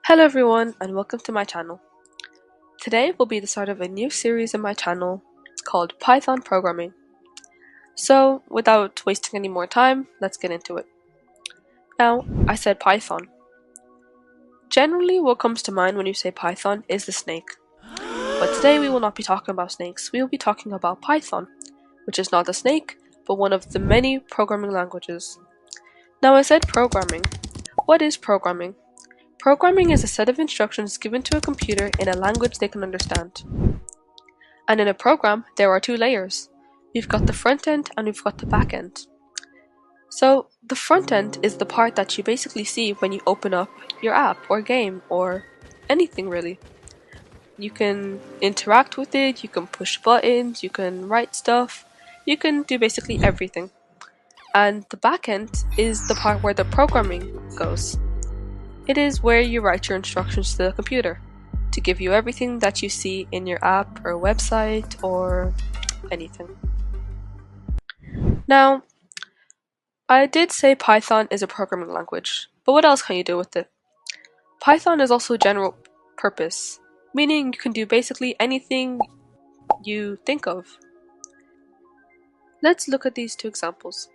Hello everyone and welcome to my channel. Today will be the start of a new series in my channel called Python Programming. So without wasting any more time, let's get into it. Now, I said Python. Generally what comes to mind when you say Python is the snake. But today we will not be talking about snakes, we will be talking about Python, which is not a snake, but one of the many programming languages. Now I said programming. What is programming? Programming is a set of instructions given to a computer in a language they can understand. And in a program, there are two layers. We've got the front end and we've got the back end. So the front end is the part that you basically see when you open up your app or game or anything really. You can interact with it, you can push buttons, you can write stuff, you can do basically everything. And the back end is the part where the programming goes. It is where you write your instructions to the computer to give you everything that you see in your app or website or anything. Now, I did say Python is a programming language, but what else can you do with it? Python is also general purpose, meaning you can do basically anything you think of. Let's look at these two examples.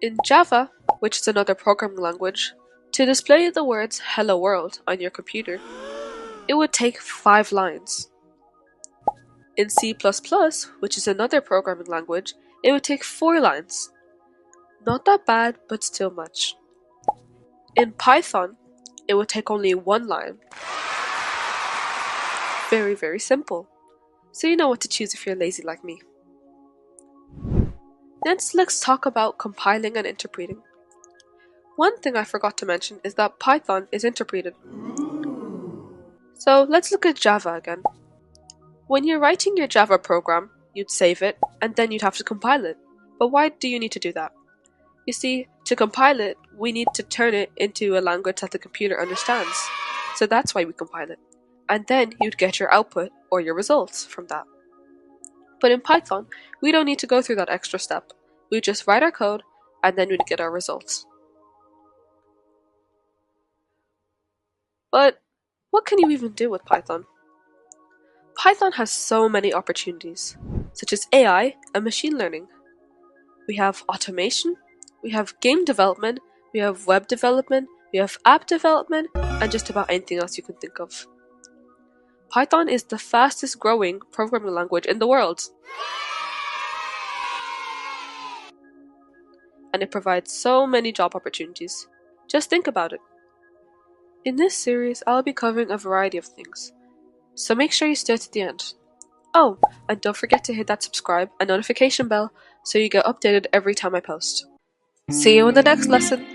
In Java, which is another programming language, to display the words "Hello World" on your computer, it would take 5 lines. In C++, which is another programming language, it would take 4 lines. Not that bad, but still much. In Python, it would take only 1 line. Very, very simple. So you know what to choose if you're lazy like me. Next, let's talk about compiling and interpreting. One thing I forgot to mention is that Python is interpreted. So let's look at Java again. When you're writing your Java program, you'd save it, and then you'd have to compile it. But why do you need to do that? You see, to compile it, we need to turn it into a language that the computer understands. So that's why we compile it. And then you'd get your output, or your results, from that. But in Python, we don't need to go through that extra step. We just write our code, and then we'd get our results. But what can you even do with Python? Python has so many opportunities, such as AI and machine learning. We have automation, we have game development, we have web development, we have app development, and just about anything else you can think of. Python is the fastest growing programming language in the world. And it provides so many job opportunities. Just think about it. In this series, I'll be covering a variety of things, so make sure you stay to the end. Oh, and don't forget to hit that subscribe and notification bell so you get updated every time I post. See you in the next lesson!